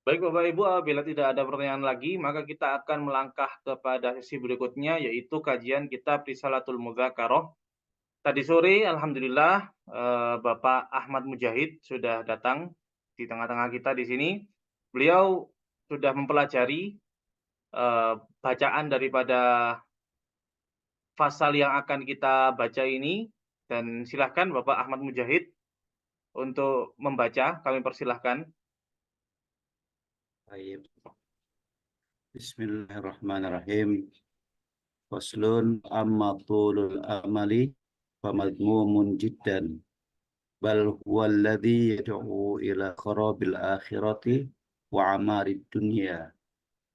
Baik Bapak Ibu, bila tidak ada pertanyaan lagi, maka kita akan melangkah kepada sesi berikutnya, yaitu kajian kitab Risalatul Mudzakarah. Tadi sore, alhamdulillah, Bapak Ahmad Mujahid sudah datang di tengah-tengah kita di sini. Beliau sudah mempelajari bacaan daripada fasal yang akan kita baca ini, dan silahkan Bapak Ahmad Mujahid untuk membaca, kami persilahkan. Baik. Bismillahirrahmanirrahim. Faslun amma tulul amali famadmumun jiddan bal huwa alladhi yad'u ila kharabil akhirati wa amarid dunya.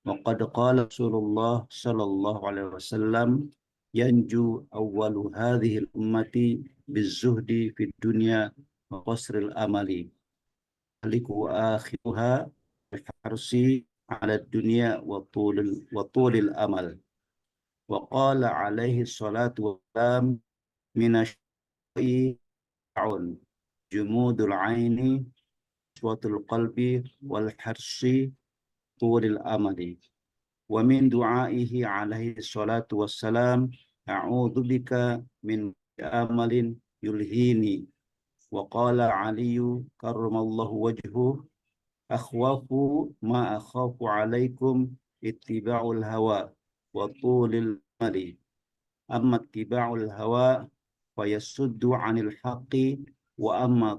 Wa qad qala Rasulullah sallallahu alaihi wasallam yanju awwalu hadhihi al-ummati bizuhdi fid dunya wa qasril amali haliku akhiruha biharsi ala dunya wa tulil amal. Wa qala alaihi salatu wassalam minasyai ta'un jumudul aini suatul qalbi wal harsi tulil amali. Wa min du'aihi alaihi salatu wassalam a'udzu bika min amalin yulhini. Wa qala aliyu karramallahu wajhuhu akhwafu ma akhafu alaikum ittiba'ul hawa wa tulil amali. Amma ittiba'ul hawa fa yasuddu 'anil haqqi wa amma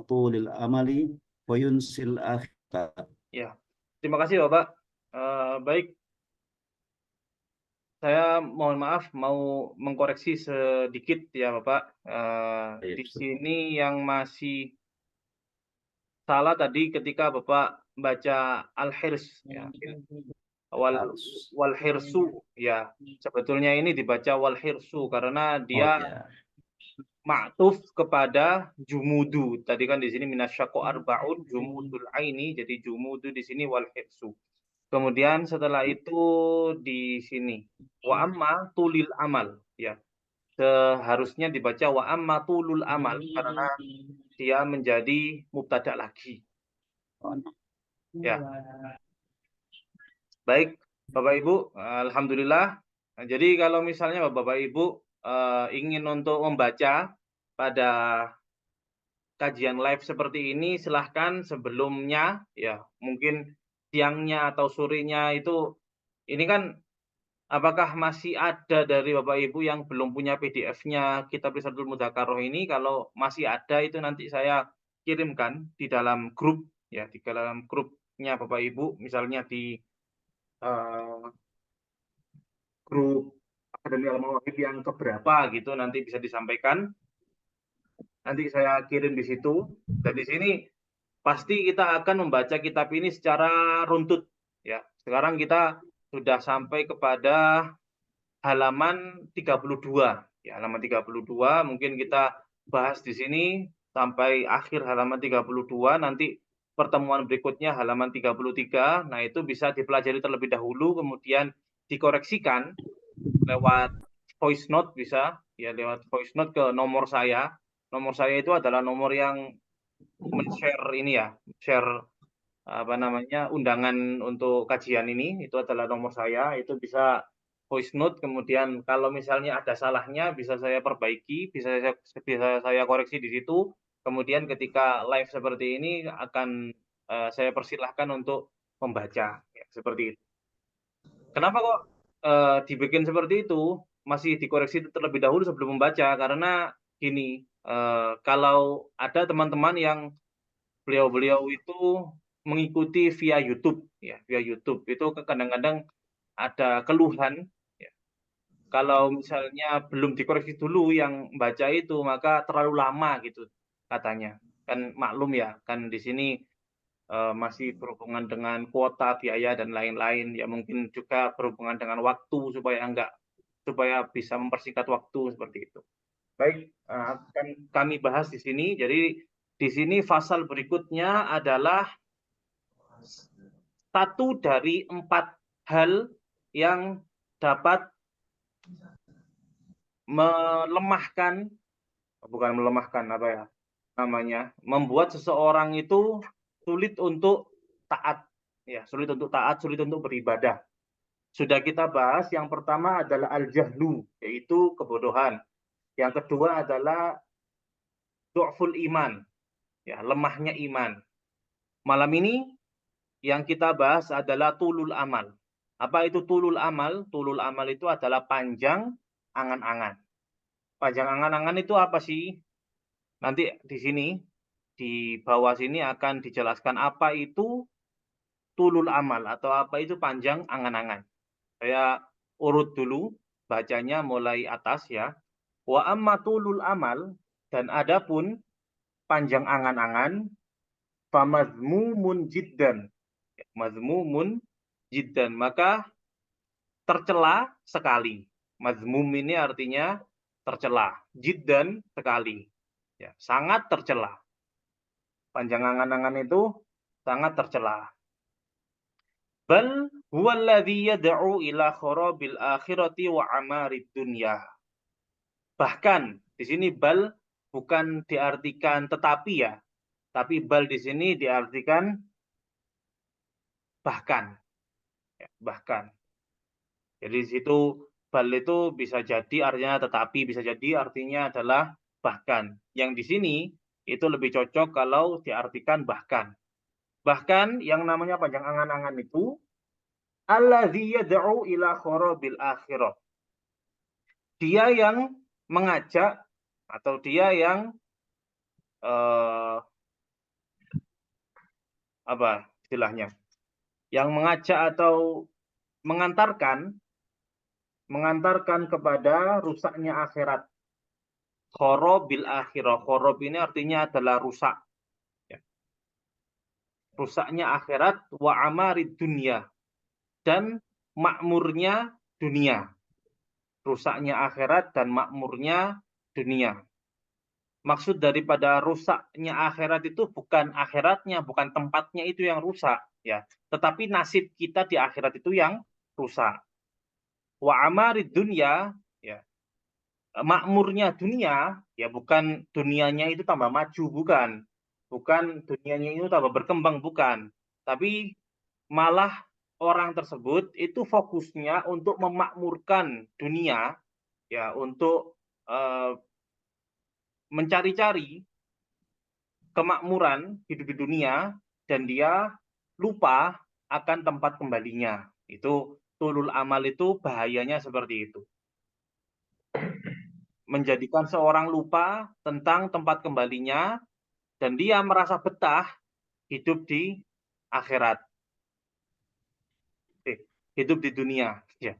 tulil amali fa yunsil akhirah. Ya, terima kasih Bapak. Baik, saya mohon maaf mau mengkoreksi sedikit ya Bapak. Di sini yang masih salah tadi ketika Bapak baca al-hirs ya. Wal wal hirsu ya. Sebetulnya ini dibaca wal hirsu karena Oh dia ya. ma'tuf kepada jumudu. Tadi kan di sini minasyaqqa arba'un jumudul aini, jadi jumudu di sini wal hirsu. Kemudian setelah itu di sini wa amma tulil amal ya. Seharusnya dibaca wa amma tulul amal karena dia menjadi mubtada lagi. Ya, baik Bapak Ibu, alhamdulillah. Nah, jadi kalau misalnya Bapak Ibu ingin untuk membaca pada kajian live seperti ini, silahkan sebelumnya ya mungkin siangnya atau sorenya itu ini kan apakah masih ada dari Bapak Ibu yang belum punya PDF-nya Kitab Risalatul Mudzakarah ini? Kalau masih ada itu nanti saya kirimkan di dalam grup ya, di dalam grupnya Bapak Ibu, misalnya di eh, grup Akademi Al-Mawahib yang keberapa gitu nanti bisa disampaikan. Nanti saya kirim di situ. Dan di sini pasti kita akan membaca kitab ini secara runtut ya. Sekarang kita sudah sampai kepada halaman 32. Ya, halaman 32 mungkin kita bahas di sini sampai akhir halaman 32, nanti pertemuan berikutnya halaman 33. Nah, itu bisa dipelajari terlebih dahulu kemudian dikoreksikan lewat voice note bisa ya, lewat voice note ke nomor saya. Nomor saya itu adalah nomor yang men-share ini ya, share apa namanya undangan untuk kajian ini, itu adalah nomor saya. Itu bisa voice note, kemudian kalau misalnya ada salahnya bisa saya perbaiki, bisa saya koreksi di situ. Kemudian ketika live seperti ini akan saya persilahkan untuk membaca ya, seperti itu. Kenapa kok dibikin seperti itu? Masih dikoreksi terlebih dahulu sebelum membaca karena gini, kalau ada teman-teman yang beliau-beliau itu mengikuti via YouTube ya, via YouTube itu kadang-kadang ada keluhan ya. Kalau misalnya belum dikoreksi dulu yang baca itu maka terlalu lama gitu katanya. Kan maklum ya, kan di sini masih berhubungan dengan kuota, biaya dan lain-lain ya, mungkin juga berhubungan dengan waktu supaya bisa mempersingkat waktu seperti itu. Baik, akan kami bahas di sini. Jadi di sini pasal berikutnya adalah satu dari 4 hal yang dapat melemahkan, bukan melemahkan apa ya namanya, membuat seseorang itu sulit untuk taat, ya, sulit untuk taat, sulit untuk beribadah. Sudah kita bahas, yang pertama adalah al-jahlu, yaitu kebodohan. Yang kedua adalah du'ful iman, ya, lemahnya iman. Malam ini yang kita bahas adalah tulul amal. Apa itu tulul amal? Tulul amal itu adalah panjang angan-angan. Panjang angan-angan itu apa sih? Nanti di sini, di bawah sini akan dijelaskan apa itu tulul amal atau apa itu panjang angan-angan. Saya urut dulu bacanya mulai atas ya. Wa amma tulul amal, dan adapun panjang angan-angan, famazmumun jiddan. Mazmumun jiddan, maka tercela sekali. Mazmum ini artinya tercela. Jiddan sekali. Ya, sangat tercela. Panjang angan-angan itu sangat tercela. Bal huwallazi yad'u ila kharabil akhirati wa amarid dunya. Bahkan di sini bal bukan diartikan tetapi ya, tapi bal di sini diartikan bahkan, ya, bahkan. Jadi di situ bal itu bisa jadi artinya tetapi, bisa jadi artinya adalah bahkan. Yang di sini itu lebih cocok kalau diartikan bahkan. Bahkan yang namanya panjang angan-angan itu alladzi yad'u ila kharabil akhirah. Dia yang mengajak atau dia yang apa istilahnya? Yang mengajak atau mengantarkan kepada rusaknya akhirat. Kharabil akhirah. Kharab ini artinya adalah rusak. Ya. Rusaknya akhirat wa amarid dunia, dan makmurnya dunia. Rusaknya akhirat dan makmurnya dunia. Maksud daripada rusaknya akhirat itu bukan akhiratnya, bukan tempatnya itu yang rusak, ya. Tetapi nasib kita di akhirat itu yang rusak. Wa amarid dunia, ya. Makmurnya dunia, ya, bukan dunianya itu tambah maju, bukan. Bukan dunianya itu tambah berkembang, bukan. Tapi malah orang tersebut itu fokusnya untuk memakmurkan dunia, ya, untuk mencari-cari kemakmuran hidup di dunia, dan dia lupa akan tempat kembalinya. Itu tulul amal, itu bahayanya seperti itu. Menjadikan seorang lupa tentang tempat kembalinya dan dia merasa betah hidup di akhirat. Hidup di dunia, ya.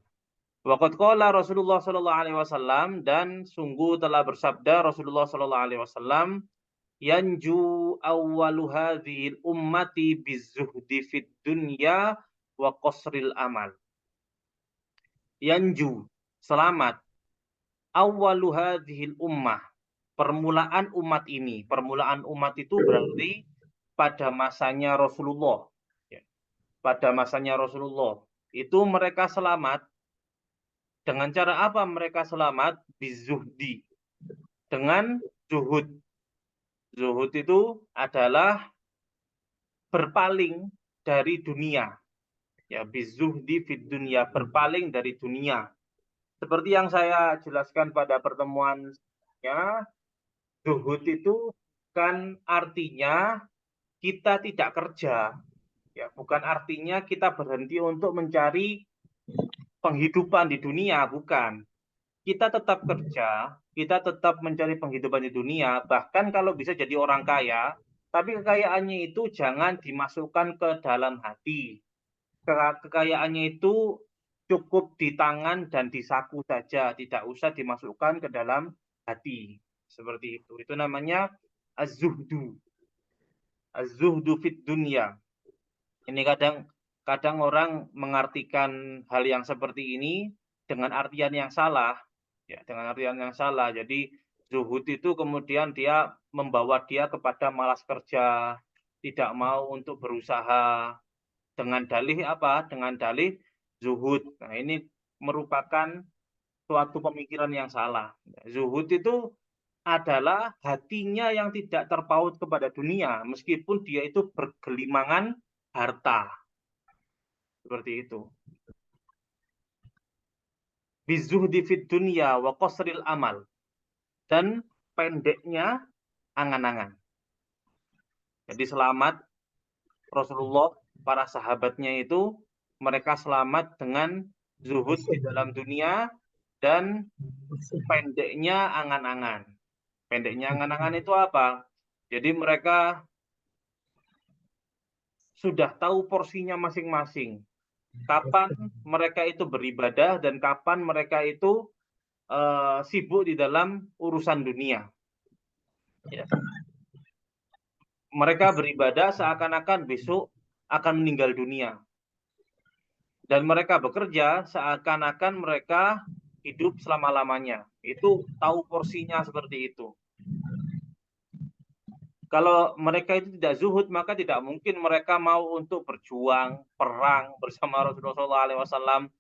Waqad qala Rasulullah sallallahu alaihi wasallam, dan sungguh telah bersabda Rasulullah sallallahu alaihi wasallam, yanju awwalu hadhil ummati bizuhdi fid dunya wa qasril amal. Yanju, selamat, awwalu hadhil ummah, permulaan umat ini. Permulaan umat itu berarti pada masanya Rasulullah, ya. Pada masanya Rasulullah itu mereka selamat. Dengan cara apa mereka selamat? Bizuhdi, dengan zuhud. Zuhud itu adalah berpaling dari dunia. Ya, bizuhdi fid dunya, berpaling dari dunia. Seperti yang saya jelaskan pada pertemuan ya, zuhud itu bukan artinya kita tidak kerja. Ya, bukan artinya kita berhenti untuk mencari penghidupan di dunia, bukan. Kita tetap kerja, kita tetap mencari penghidupan di dunia, bahkan kalau bisa jadi orang kaya, tapi kekayaannya itu jangan dimasukkan ke dalam hati. Kekayaannya itu cukup di tangan dan di saku saja, tidak usah dimasukkan ke dalam hati. Seperti itu. Itu namanya az-zuhdu. Az-zuhdu fit dunya. Ini kadang orang mengartikan hal yang seperti ini dengan artian yang salah. Ya, dengan artian yang salah. Jadi zuhud itu kemudian dia membawa dia kepada malas kerja, tidak mau untuk berusaha, dengan dalih apa? Dengan dalih zuhud. Nah, ini merupakan suatu pemikiran yang salah. Zuhud itu adalah hatinya yang tidak terpaut kepada dunia, meskipun dia itu bergelimangan harta. Seperti itu. Bizuhdi fid dunya wa qasril amal. Dan pendeknya angan-angan. Jadi selamat Rasulullah, para sahabatnya itu mereka selamat dengan zuhud di dalam dunia dan pendeknya angan-angan. Pendeknya angan-angan itu apa? Jadi mereka sudah tahu porsinya masing-masing. Kapan mereka itu beribadah dan kapan mereka itu sibuk di dalam urusan dunia. Ya. Mereka beribadah seakan-akan besok akan meninggal dunia. Dan mereka bekerja seakan-akan mereka hidup selama-lamanya. Itu tahu porsinya seperti itu. Kalau mereka itu tidak zuhud, maka tidak mungkin mereka mau untuk berjuang, perang bersama Rasulullah SAW,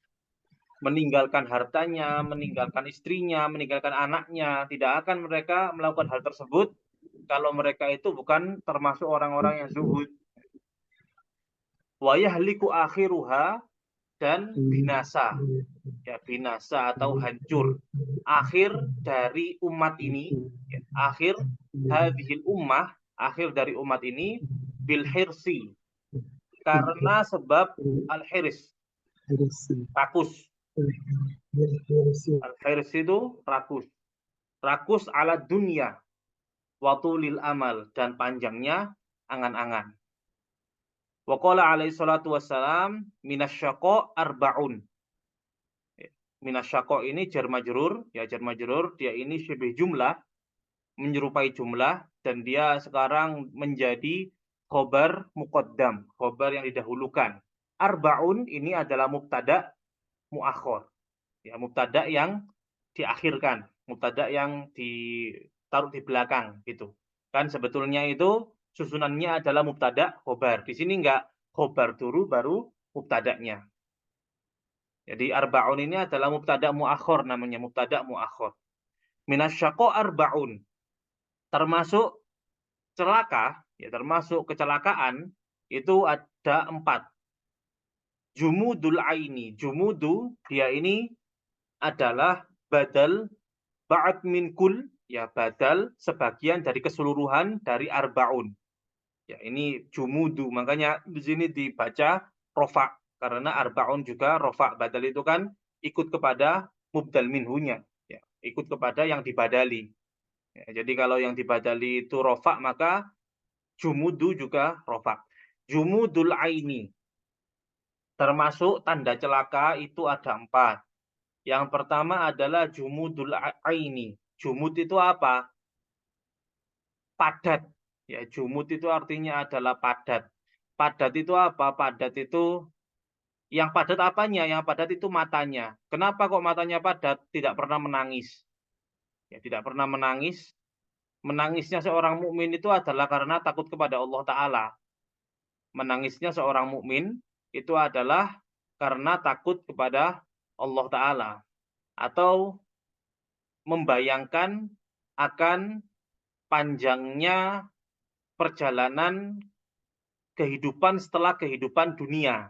meninggalkan hartanya, meninggalkan istrinya, meninggalkan anaknya. Tidak akan mereka melakukan hal tersebut kalau mereka itu bukan termasuk orang-orang yang zuhud. Wa yahliku akhiruha, dan binasa. Ya, binasa atau hancur. Akhir dari umat ini, ya, akhir hadhil ummah, akhir dari umat ini bil hirsi, karena sebab al hirs, rakus. Al hirs itu rakus. Rakus ala dunia, watulil amal, dan panjangnya angan-angan. Wa qala alaihi salatu wassalam minasyaqa arba'un. Minasyaqa ini jar majrur, ya jar majrur, dia ini syibih jumlah, menyerupai jumlah, dan dia sekarang menjadi khobar muqaddam, khobar yang didahulukan. Arba'un ini adalah mubtada muakhir. Ya, mubtada yang diakhirkan, mubtada yang ditaruh di belakang gitu. Kan sebetulnya itu susunannya adalah mubtada khobar. Di sini enggak, khobar dulu baru mubtadanya. Jadi arba'un ini adalah mubtada muakhir, namanya mubtada muakhir. Minasyaqa arba'un, termasuk celaka, ya termasuk kecelakaan itu ada 4. Jumudul aini, jumudu dia ini adalah badal ba'd min kul, ya badal sebagian dari keseluruhan dari arba'un. Ya ini jumudu, makanya di sini dibaca rofa, karena arba'un juga rofa, badal itu kan ikut kepada mubdal minhunya, ya, ikut kepada yang dibadali. Ya, jadi kalau yang dibadali itu rofa, maka jumudu juga rofa. Jumudul aini, termasuk tanda celaka itu ada 4. Yang pertama adalah jumudul aini. Jumud itu apa? Padat. Ya, jumud itu artinya adalah padat. Padat itu apa? Padat itu yang padat apanya? Yang padat itu matanya. Kenapa kok matanya padat? Tidak pernah menangis. Ya, tidak pernah menangis. Menangisnya seorang mukmin itu adalah karena takut kepada Allah Ta'ala. Menangisnya seorang mukmin itu adalah karena takut kepada Allah Ta'ala. Atau membayangkan akan panjangnya perjalanan kehidupan setelah kehidupan dunia.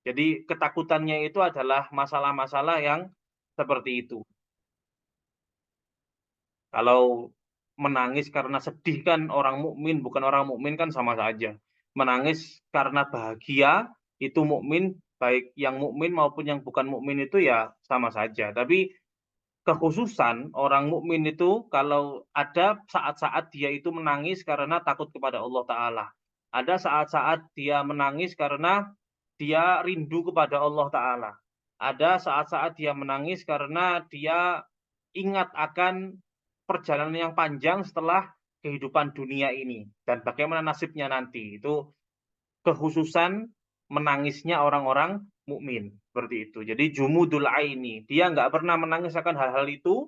Jadi ketakutannya itu adalah masalah-masalah yang seperti itu. Kalau menangis karena sedih kan orang mukmin, bukan orang mukmin kan sama saja. Menangis karena bahagia itu mukmin, baik yang mukmin maupun yang bukan mukmin itu ya sama saja. Tapi kekhususan orang mukmin itu kalau ada saat-saat dia itu menangis karena takut kepada Allah Ta'ala. Ada saat-saat dia menangis karena dia rindu kepada Allah Ta'ala. Ada saat-saat dia menangis karena dia ingat akan perjalanan yang panjang setelah kehidupan dunia ini. Dan bagaimana nasibnya nanti. Itu kekhususan menangisnya orang-orang mukmin seperti itu. Jadi jumudul aini, dia nggak pernah menangis akan hal-hal itu.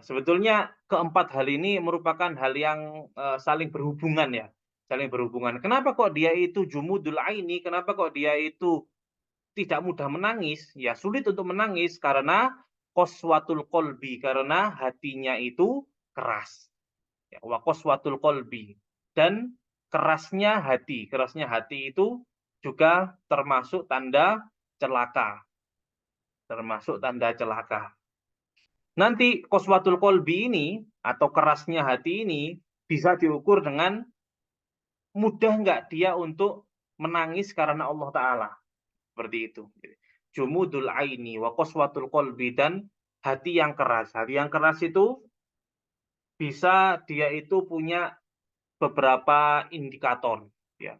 Sebetulnya keempat hal ini merupakan hal yang saling berhubungan ya, saling berhubungan. Kenapa kok dia itu jumudul aini? Kenapa kok dia itu tidak mudah menangis? Ya sulit untuk menangis karena qaswatul qalbi, karena hatinya itu keras. Ya, wa qaswatul qalbi, dan kerasnya hati. Kerasnya hati itu juga termasuk tanda celaka. Termasuk tanda celaka. Nanti qaswatul qalbi ini atau kerasnya hati ini bisa diukur dengan mudah nggak dia untuk menangis karena Allah Ta'ala. Seperti itu. Jumudul aini wa qaswatul qalbi, dan hati yang keras. Hati yang keras itu bisa dia itu punya beberapa indikator. Ya.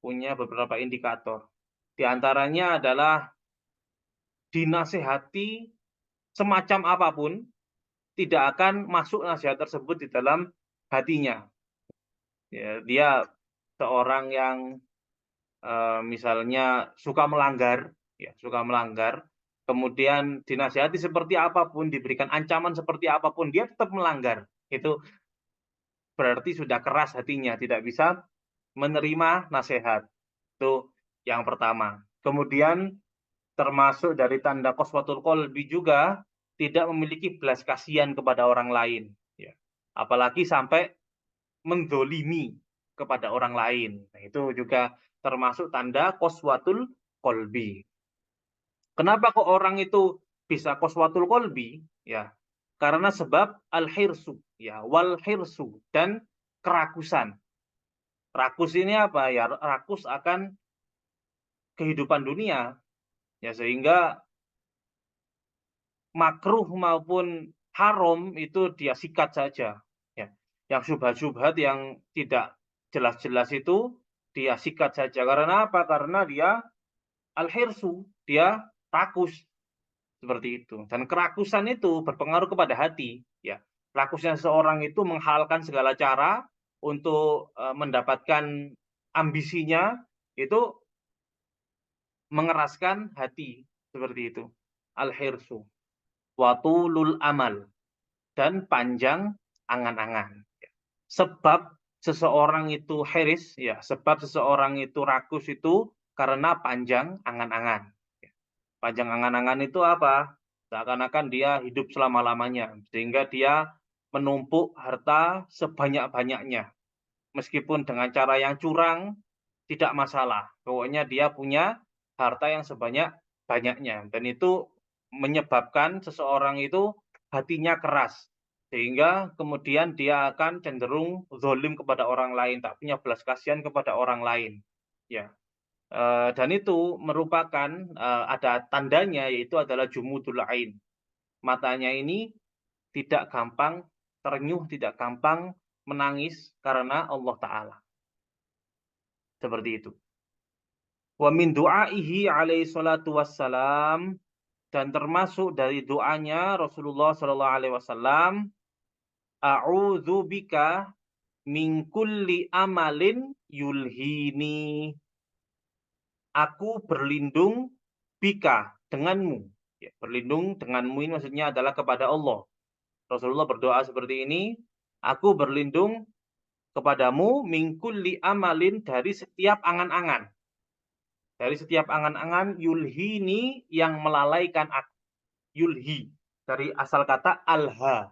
Punya beberapa indikator. Di antaranya adalah dinasehati semacam apapun, tidak akan masuk nasihat tersebut di dalam hatinya. Ya, dia seorang yang misalnya suka melanggar, ya, suka melanggar, kemudian dinasihati seperti apapun, diberikan ancaman seperti apapun, dia tetap melanggar. Itu berarti sudah keras hatinya, tidak bisa menerima nasihat. Itu yang pertama. Kemudian termasuk dari tanda qaswatul qalbi juga tidak memiliki belas kasihan kepada orang lain. Ya. Apalagi sampai mendolimi kepada orang lain. Nah, itu juga termasuk tanda qaswatul qalbi. Kenapa kok orang itu bisa qaswatul qalbi? Ya, karena sebab al-hirsu, ya, wal hirsu, dan kerakusan. Rakus ini apa? Ya, rakus akan kehidupan dunia. Ya, sehingga makruh maupun haram itu dia sikat saja. Ya. Yang syubhat-syubhat yang tidak jelas-jelas itu dia sikat saja. Karena apa? Karena dia al-hirsu, dia rakus seperti itu. Dan kerakusan itu berpengaruh kepada hati. Ya. Rakusnya seseorang itu menghalalkan segala cara untuk mendapatkan ambisinya, itu mengeraskan hati seperti itu. Al-hirsu watulul amal, dan panjang angan-angan. Sebab seseorang itu hiris, ya, sebab seseorang itu rakus itu karena panjang angan-angan. Panjang angan-angan itu apa? Seakan-akan dia hidup selama-lamanya, sehingga dia menumpuk harta sebanyak-banyaknya. Meskipun dengan cara yang curang, tidak masalah. Pokoknya dia punya harta yang sebanyak-banyaknya. Dan itu menyebabkan seseorang itu hatinya keras. Sehingga kemudian dia akan cenderung zalim kepada orang lain, tak punya belas kasihan kepada orang lain. Ya. Dan itu merupakan ada tandanya, yaitu adalah jumudul ain. Matanya ini tidak gampang terenyuh, tidak gampang menangis karena Allah Ta'ala. Seperti itu. Wa min du'aihi alaihi salatu wassalam, dan termasuk dari doanya Rasulullah sallallahu alaihi wasallam, a'udzu bika min kulli amalin yulhini. Aku berlindung bika, denganmu. Ya, berlindung denganmu ini maksudnya adalah kepada Allah. Rasulullah berdoa seperti ini, aku berlindung kepadamu min kulli amalin, dari setiap angan-angan. Dari setiap angan-angan yulhini, yang melalaikan aku. Yulhi dari asal kata alha.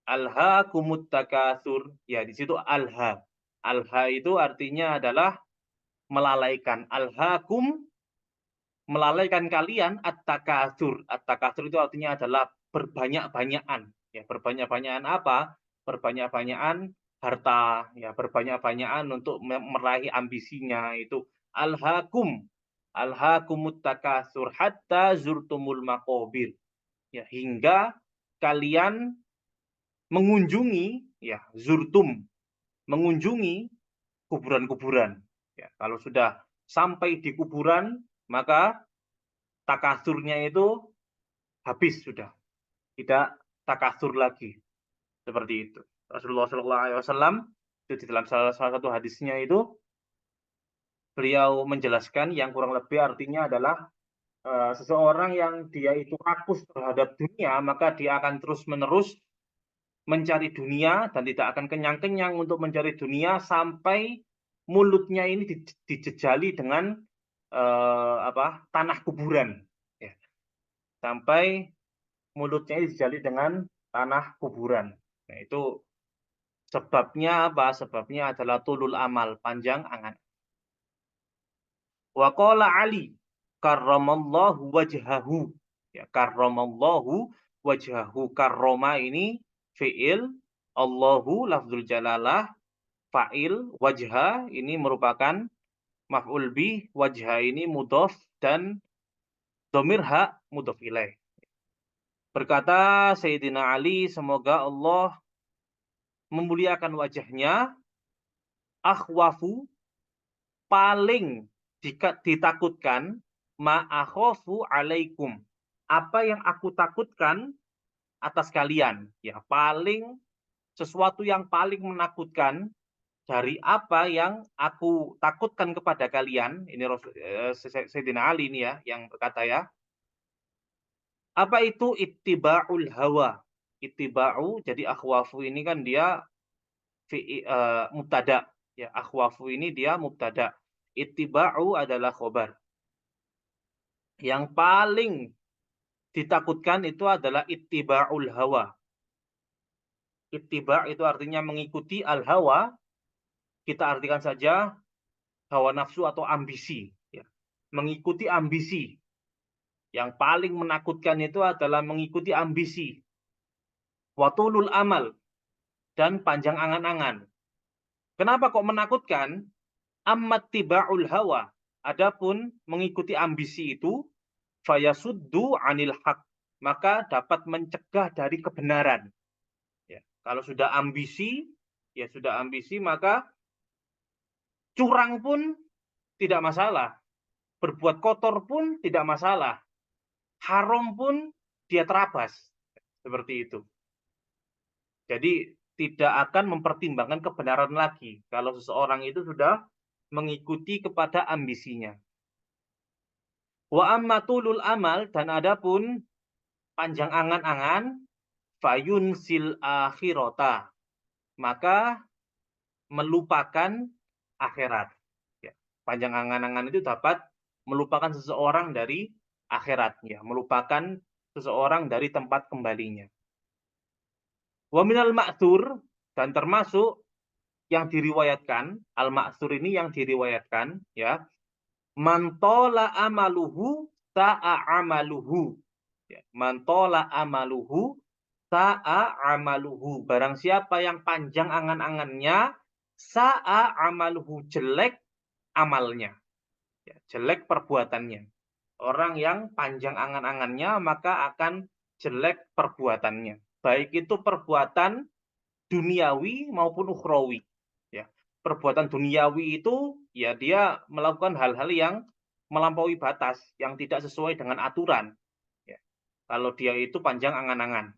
Alha kumut takatsur. Ya, di situ alha. Alha itu artinya adalah melalaikan. Alhaakum, melalaikan kalian, at-takatsur. At-takatsur itu artinya adalah berbanyak-banyakan. Ya, berbanyak-banyakan apa? Berbanyak-banyakan harta, ya, berbanyak-banyakan untuk meraih ambisinya. Itu alhaakum. Alhaakumut takatsur hatta zurtumul maqabir. Ya, hingga kalian mengunjungi, ya, zurtum, mengunjungi kuburan-kuburan. Ya, kalau sudah sampai di kuburan, maka takasurnya itu habis sudah, tidak takasur lagi. Seperti itu. Rasulullah SAW itu di dalam salah satu hadisnya itu beliau menjelaskan yang kurang lebih artinya adalah seseorang yang dia itu rakus terhadap dunia, maka dia akan terus-menerus mencari dunia dan tidak akan kenyang-kenyang untuk mencari dunia sampai mulutnya ini dijejali dengan tanah kuburan, ya. Sampai mulutnya ini dijejali dengan tanah kuburan. Nah, itu Sebabnya apa? Sebabnya adalah tulul amal, panjang angan. Wa qala Ali karramallahu wajhahu. Ya, karramallahu wajhahu. Karrama ini fi'il, Allahu lafzul jalalah, fa'il, wajha ini merupakan maf'ul bih, wajha ini mudhaf dan dhamir ha mudhaf ilaih. Berkata Sayyidina Ali, semoga Allah memuliakan wajahnya, akhwafu paling ditakutkan, ma'akhofu alaikum, apa yang aku takutkan atas kalian. Ya, paling sesuatu yang paling menakutkan dari apa yang aku takutkan kepada kalian. Ini Sayyidina Ali ini ya yang berkata ya. Apa itu ittiba'ul hawa? Ittiba'u, jadi akhwafu ini kan dia mubtada. Ya, akhwafu ini dia mubtada. Ittiba'u adalah khobar. Yang paling ditakutkan itu adalah ittiba'ul hawa. Ittiba' itu artinya mengikuti al-hawa. Kita artikan saja hawa nafsu atau ambisi. Ya. Mengikuti ambisi. Yang paling menakutkan itu adalah mengikuti ambisi. Watulul amal. Dan panjang angan-angan. Kenapa kok menakutkan? Ammat tiba'ul hawa. Adapun mengikuti ambisi itu, fayasuddu anil haq. Maka dapat mencegah dari kebenaran. Ya. Kalau sudah ambisi, ya sudah ambisi, maka curang pun tidak masalah. Berbuat kotor pun tidak masalah. Haram pun dia terabas. Seperti itu. Jadi tidak akan mempertimbangkan kebenaran lagi. Kalau seseorang itu sudah mengikuti kepada ambisinya. Wa ammatulul amal, dan adapun panjang angan-angan, fayunsil akhirata. Maka melupakan akhirat. Ya. Panjang angan-angan itu dapat melupakan seseorang dari akhiratnya, melupakan seseorang dari tempat kembalinya. Wa minal ma'thur, dan termasuk yang diriwayatkan, al-ma'thur ini yang diriwayatkan, ya, man tola amaluhu ta'a amaluhu. Ya, man tola amaluhu ta'a amaluhu. Barang siapa yang panjang angan-angannya, sa'a amaluhu, jelek amalnya. Ya, jelek perbuatannya. Orang yang panjang angan-angannya, maka akan jelek perbuatannya. Baik itu perbuatan duniawi maupun ukhrawi. Ya. Perbuatan duniawi itu ya dia melakukan hal-hal yang melampaui batas, yang tidak sesuai dengan aturan. Ya. Kalau dia itu panjang angan-angan.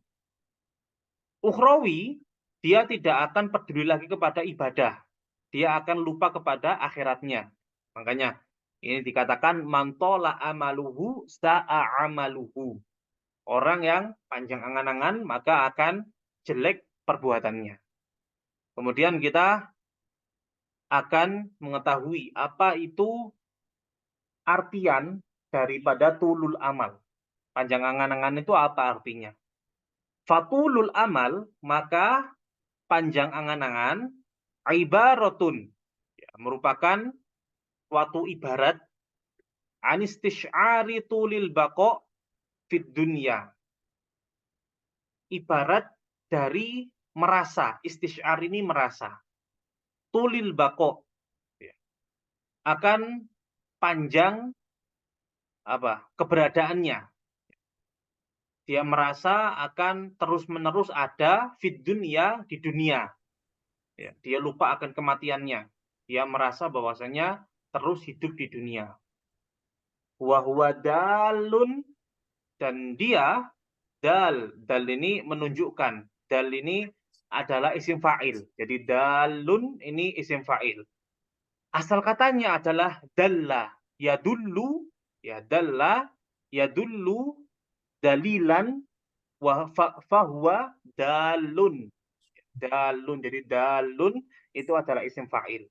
Ukhrawi, dia tidak akan peduli lagi kepada ibadah. Dia akan lupa kepada akhiratnya. Makanya ini dikatakan mantola amaluhu sa'a amaluhu. Orang yang panjang angan-angan maka akan jelek perbuatannya. Kemudian kita akan mengetahui apa itu artian daripada tulul amal. Panjang angan-angan itu apa artinya? Fatulul amal, maka panjang angan-angan, ibaratun, ya, merupakan suatu ibarat anistish'ari tulil baqo fid dunya. Ibarat dari merasa, istish'ar ini merasa. Tulil baqo, ya, akan panjang keberadaannya. Dia merasa akan terus-menerus ada fid dunya, di dunia. Ya, dia lupa akan kematiannya. Dia merasa bahwasanya terus hidup di dunia. Wa huwa dalun, dan dia dal ini menunjukkan. Dal ini adalah isim fa'il. Jadi dalun ini isim fa'il. Asal katanya adalah dalla, yadullu, ya dalla, yadullu, dalilan, wa fahuwa dalun. Dalun, jadi dalun itu adalah isim fa'il.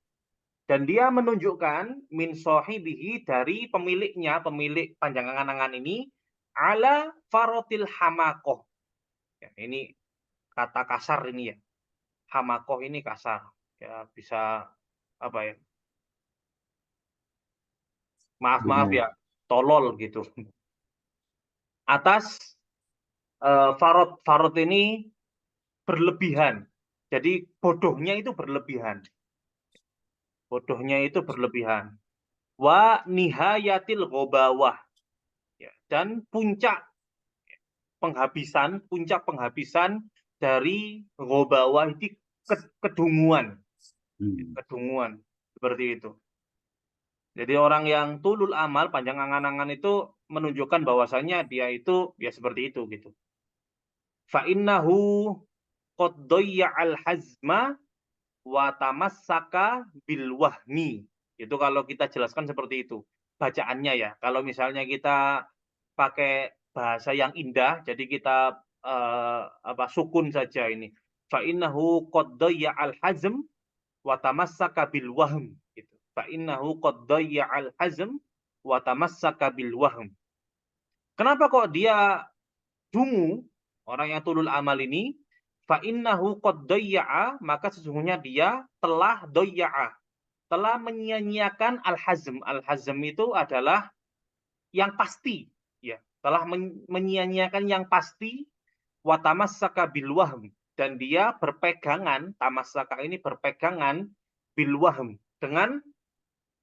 Dan dia menunjukkan min sohibihi, dari pemiliknya, pemilik panjang angan-angan ini, ala farotil hamakoh. Ya, ini kata kasar ini ya. hamakoh ini kasar, ya bisa apa ya? Maaf Dungu. ya, tolol gitu. Atas farod ini berlebihan. Jadi bodohnya itu berlebihan. Bodohnya itu berlebihan. Wa nihayatil ghobawah. Ya, dan puncak penghabisan dari ghobawah itu kedunguan. Kedunguan. Seperti itu. Jadi orang yang tulul amal, panjang angan-angan itu menunjukkan bahwasanya dia itu ya seperti itu gitu. Fa innahu qad dhayya'al hazma wa tamassaka bil wahmi. Itu kalau kita jelaskan seperti itu. Bacaannya ya. Kalau misalnya kita pakai bahasa yang indah, jadi kita sukun saja ini. Fa innahu qad dhayya'al hazm wa tamassaka bil wahm gitu. Fa innahu qad dhayya'al hazm wa tamassaka bil wahm. Kenapa kok dia dungu, orang yang tulul amal ini? Fa innahu qad dhayya'a, maka sesungguhnya dia telah dhayya'a, telah menyia-nyiakan al-hazm. Al-hazm itu adalah yang pasti, ya, telah menyia-nyiakan yang pasti, wa tamassaka bil wahm, dan dia berpegangan, tamassaka ini berpegangan bil wahm, dengan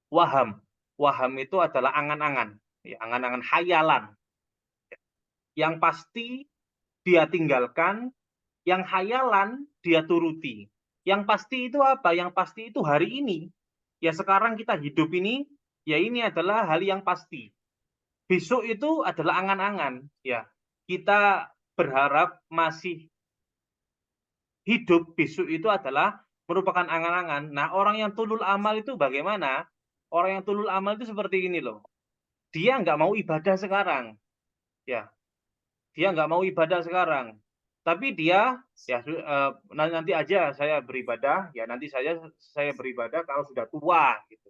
waham. Waham itu adalah angan-angan, ya, angan-angan hayalan. Yang pasti dia tinggalkan, yang hayalan dia turuti. Yang pasti itu apa? Yang pasti itu hari ini. Ya sekarang kita hidup ini, ya ini adalah hal yang pasti. Besok itu adalah angan-angan. Ya, kita berharap masih hidup, besok itu adalah merupakan angan-angan. Nah, orang yang tulul amal itu bagaimana? Orang yang tulul amal itu seperti ini loh. Dia nggak mau ibadah sekarang. Ya, dia nggak mau ibadah sekarang. Tapi dia ya nanti aja saya beribadah, ya nanti saya beribadah kalau sudah tua gitu.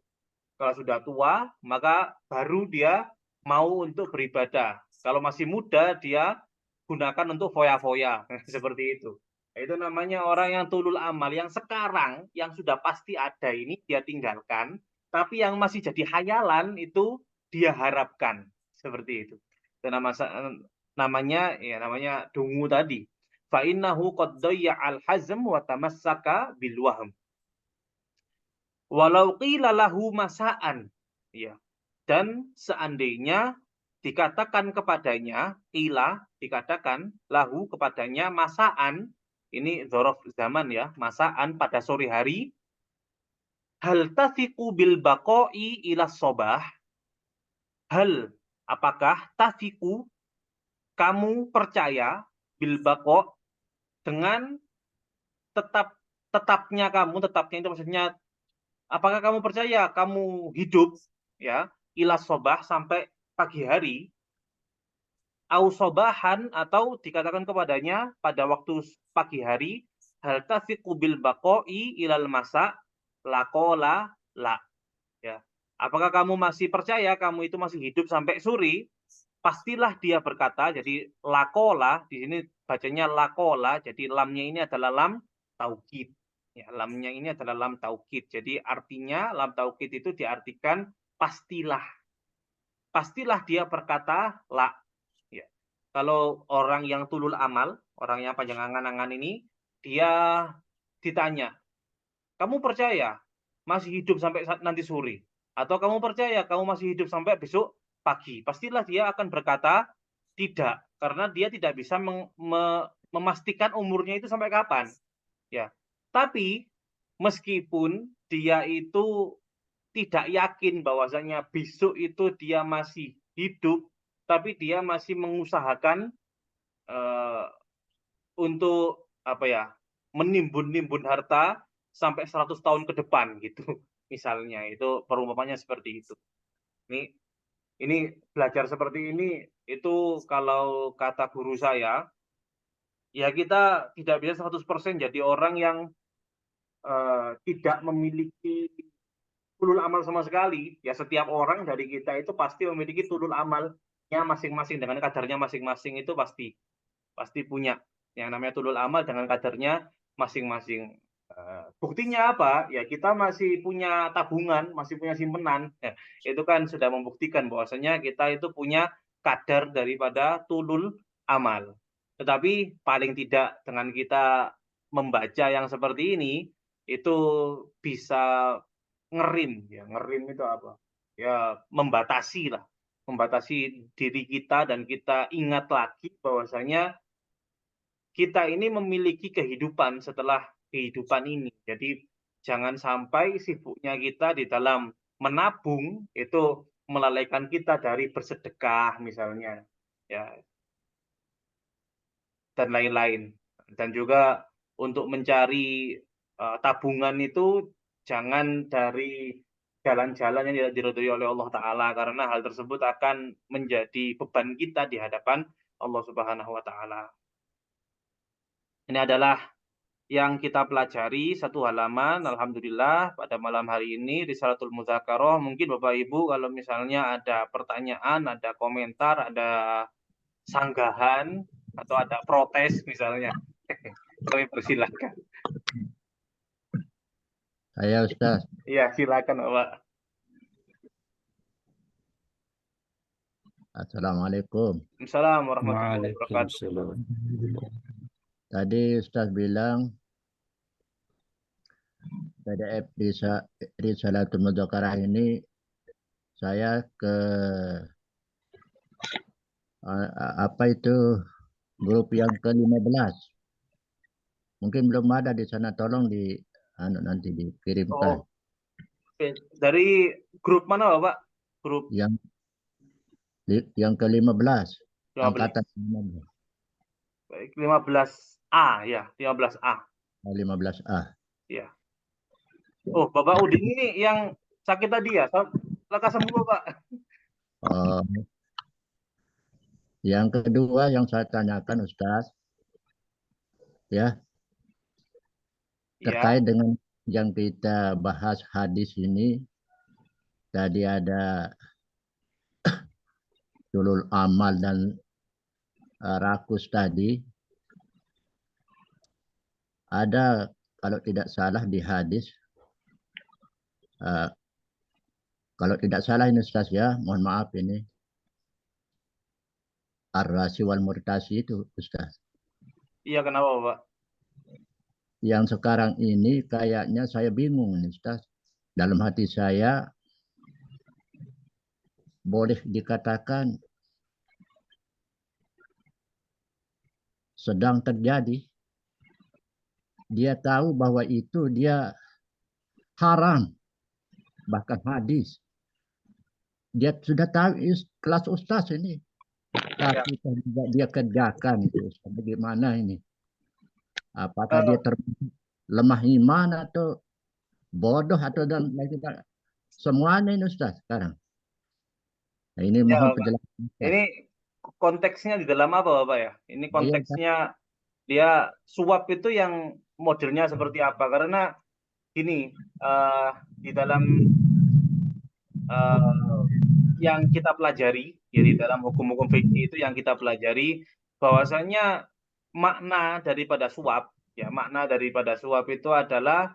Kalau sudah tua, maka baru dia mau untuk beribadah. Kalau masih muda, dia gunakan untuk foya-foya seperti itu. Itu namanya orang yang tulul amal, yang sekarang yang sudah pasti ada ini dia tinggalkan, tapi yang masih jadi hayalan itu dia harapkan seperti itu. Itu namanya dungu tadi. Fa innahu qad dhayya'al hazm wa tamassaka bil wahm. Walau qila lahu masaan, ya. Dan seandainya dikatakan kepadanya, dikatakan lahu kepadanya masaan, ini dzaraf zaman ya, masaan pada sore hari, hal tafiqu bil baqa'i ila sobah, hal apakah tafiqu kamu percaya bil baqa' dengan tetapnya itu maksudnya apakah kamu percaya kamu hidup ya ila sobah sampai pagi hari, au sobahan atau dikatakan kepadanya pada waktu pagi hari, hal tafiqu bil baqa'i ilal masa, laqala la, ya. Apakah kamu masih percaya kamu itu masih hidup sampai sore? Pastilah dia berkata, jadi laqala di sini bacanya laqala, jadi lamnya ini adalah lam taukid. Ya, lamnya ini adalah lam taukid. Jadi artinya lam taukid itu diartikan pastilah. Pastilah dia berkata la. Ya. Kalau orang yang tulul amal, orang yang panjang angan-angan ini, dia ditanya, kamu percaya masih hidup sampai nanti sore? Atau kamu percaya kamu masih hidup sampai besok pagi? Pastilah dia akan berkata tidak, karena dia tidak bisa memastikan umurnya itu sampai kapan. Ya, tapi meskipun dia itu tidak yakin bahwasanya besok itu dia masih hidup, tapi dia masih mengusahakan untuk apa ya, menimbun-nimbun harta sampai 100 tahun ke depan gitu. Misalnya itu perumpamannya seperti itu. Ini belajar seperti ini itu kalau kata guru saya, ya kita tidak bisa 100% jadi orang yang tidak memiliki tulul amal sama sekali. Ya setiap orang dari kita itu pasti memiliki tulul amalnya masing-masing dengan kadarnya masing-masing, itu pasti punya yang namanya tulul amal dengan kadarnya masing-masing. Buktinya apa? Ya kita masih punya tabungan, masih punya simpenan. Ya, itu kan sudah membuktikan bahwasanya kita itu punya kadar daripada tulul amal. Tetapi paling tidak dengan kita membaca yang seperti ini, itu bisa ngerim. Ya, ngerim itu apa? Ya membatasi lah. Membatasi diri kita dan kita ingat lagi bahwasanya kita ini memiliki kehidupan setelah kehidupan ini. Jadi jangan sampai sibuknya kita di dalam menabung itu melalaikan kita dari bersedekah misalnya, ya, dan lain-lain. Dan juga untuk mencari tabungan itu jangan dari jalan-jalan yang tidak diridhoi oleh Allah Ta'ala, karena hal tersebut akan menjadi beban kita di hadapan Allah Subhanahu wa Ta'ala. Ini adalah yang kita pelajari satu halaman. Alhamdulillah pada malam hari ini Risalatul Mudzakarah. Mungkin Bapak Ibu kalau misalnya ada pertanyaan, ada komentar, ada sanggahan atau ada protes misalnya, kami persilahkan. Saya Ustaz. Iya, silakan Bapak. Assalamualaikum. Assalamualaikum warahmatullahi wabarakatuh. Waalaikumsalam. Tadi Ustaz bilang PDF Risalatul Mudzakarah ini saya ke apa itu grup yang ke-15. Mungkin belum ada di sana, tolong nanti dikirimkan. Oh, dari grup mana Bapak? Grup Yang ke-15, 15. angkatan 15. 15A ya, 15A. 15A. Ya. Oh, Bapak Udin ini yang sakit tadi ya? Lekas sembuh, Pak. Yang kedua yang saya tanyakan Ustaz, ya, terkait dengan yang kita bahas hadis ini, tadi ada tulul amal dan rakus tadi. Ada kalau tidak salah di hadis, kalau tidak salah ini Ustaz ya, mohon maaf ini, ar-rasi wal murtasi itu Ustaz. Iya, kenapa Pak? Yang sekarang ini kayaknya saya bingung ini Ustaz. Dalam hati saya boleh dikatakan sedang terjadi. Dia tahu bahwa itu dia haram, bahkan hadis. Dia sudah tahu kelas Ustaz ini. Tapi tidak dia kerjakan itu. Bagaimana ini? Apakah dia lemah iman atau bodoh atau dan lain-lain? Semuanya ini Ustaz sekarang. Nah, ini mohon penjelasan. Ini konteksnya di dalam apa Bapak ya? Ini konteksnya dia suap itu yang modelnya seperti apa? Karena gini, di dalam yang kita pelajari, ya di dalam hukum-hukum fikih itu yang kita pelajari bahwasanya makna daripada suap, ya makna daripada suap itu adalah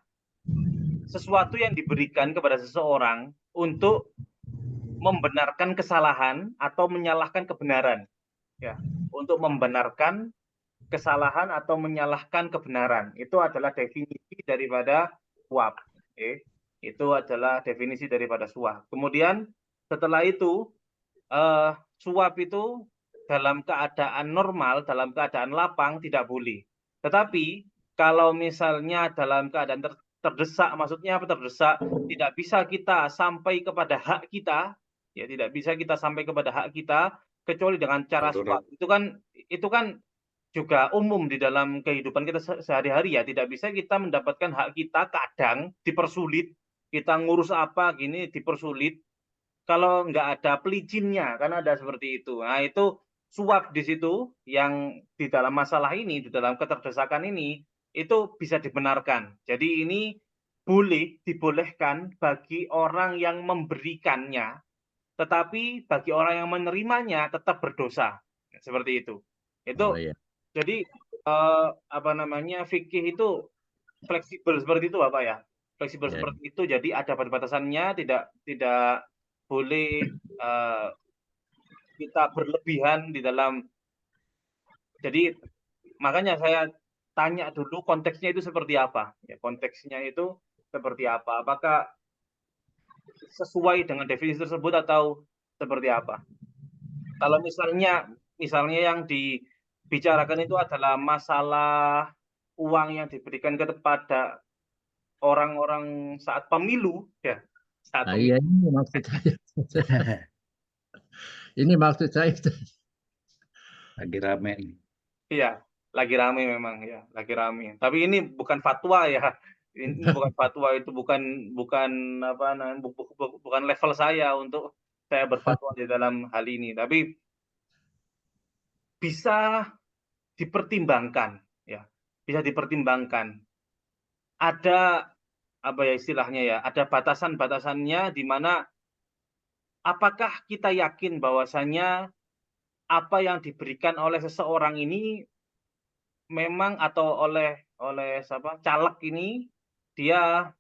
sesuatu yang diberikan kepada seseorang untuk membenarkan kesalahan atau menyalahkan kebenaran, ya, untuk membenarkan kesalahan atau menyalahkan kebenaran. Itu adalah definisi daripada suap. Itu adalah definisi daripada suap. Kemudian setelah itu suap itu dalam keadaan normal, dalam keadaan lapang tidak boleh. Tetapi kalau misalnya dalam keadaan terdesak, maksudnya apa terdesak? Tidak bisa kita sampai kepada hak kita, ya tidak bisa kita sampai kepada hak kita kecuali dengan cara suap. Itu kan juga umum di dalam kehidupan kita sehari-hari ya. Tidak bisa kita mendapatkan hak kita, kadang dipersulit. Kita ngurus apa gini dipersulit. Kalau nggak ada pelicinnya, kan ada seperti itu. Nah, itu suap di situ yang di dalam masalah ini, di dalam keterdesakan ini, itu bisa dibenarkan. Jadi ini dibolehkan bagi orang yang memberikannya, tetapi bagi orang yang menerimanya tetap berdosa. Seperti itu. Jadi fikih itu fleksibel seperti itu Bapak ya. Fleksibel Ya. seperti itu, jadi ada batasannya, tidak boleh kita berlebihan di dalam. Jadi makanya saya tanya dulu konteksnya itu seperti apa. Ya, konteksnya itu seperti apa? Apakah sesuai dengan definisi tersebut atau seperti apa? Kalau misalnya yang dibicarakan itu adalah masalah uang yang diberikan kepada orang-orang saat pemilu, ya, saat Nah, pemilu. iya, ini maksud saya. Ini maksud saya. Lagi rame nih. Iya, lagi rame memang ya, lagi rame. Tapi ini bukan fatwa ya. Ini bukan fatwa, itu bukan apa namanya, bukan level saya untuk saya berfatwa di dalam hal ini. Tapi bisa dipertimbangkan ya. Bisa dipertimbangkan. Ada apa ya istilahnya ya, ada batasan-batasannya di mana apakah kita yakin bahwasanya apa yang diberikan oleh seseorang ini memang atau oleh siapa caleg ini dia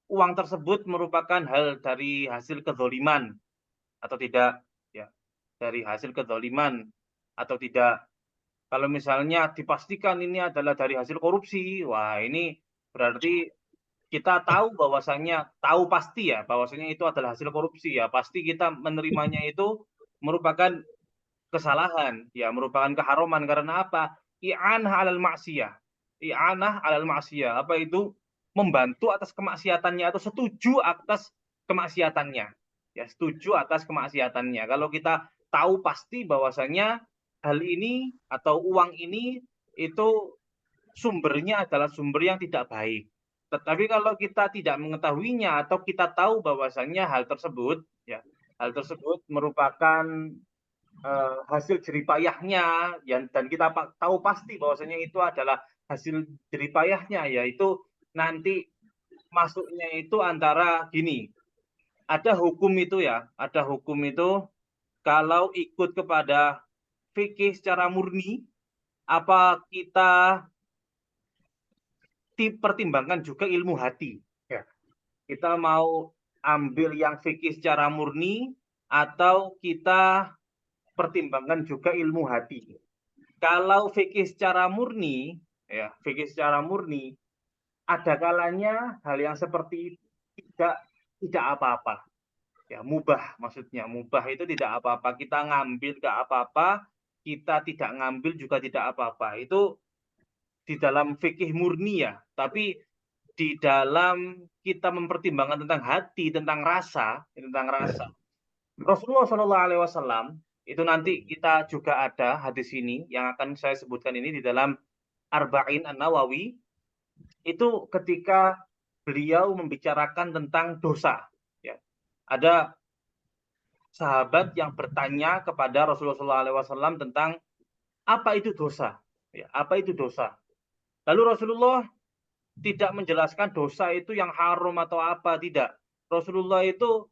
uang tersebut merupakan hal dari hasil kezoliman atau tidak ya, dari hasil kezoliman atau tidak. Kalau misalnya dipastikan ini adalah dari hasil korupsi, wah ini berarti kita tahu bahwasanya, tahu pasti ya bahwasanya itu adalah hasil korupsi, ya pasti kita menerimanya itu merupakan kesalahan, ya merupakan keharuman. Karena apa? I'anah 'alal ma'siyah. I'anah 'alal ma'siyah. Apa itu? Membantu atas kemaksiatannya atau setuju atas kemaksiatannya. Ya, setuju atas kemaksiatannya. Kalau kita tahu pasti bahwasanya hal ini atau uang ini itu sumbernya adalah sumber yang tidak baik. Tetapi kalau kita tidak mengetahuinya atau kita tahu bahwasanya hal tersebut, ya, hal tersebut merupakan hasil jeripayahnya, dan kita tahu pasti bahwasanya itu adalah hasil jeripayahnya, yaitu nanti masuknya itu antara gini, ada hukum itu ya, ada hukum itu kalau ikut kepada fikih secara murni, apa kita dipertimbangkan juga ilmu hati. Ya. Kita mau ambil yang fikih secara murni atau kita pertimbangkan juga ilmu hati. Kalau fikih secara murni, ya, fikih secara murni, ada kalanya hal yang seperti tidak apa-apa. Ya, mubah maksudnya. Mubah itu tidak apa-apa. Kita ngambil tidak apa-apa, kita tidak ngambil juga tidak apa-apa. Itu di dalam fikih murni ya. Tapi di dalam kita mempertimbangkan tentang hati, tentang rasa, Rasulullah SAW itu nanti kita juga ada hadis ini yang akan saya sebutkan ini di dalam Arba'in An-Nawawi, itu ketika beliau membicarakan tentang dosa. Ya. Ada sahabat yang bertanya kepada Rasulullah SAW tentang apa itu dosa. Ya, apa itu dosa. Lalu Rasulullah tidak menjelaskan dosa itu yang haram atau apa, tidak. Rasulullah itu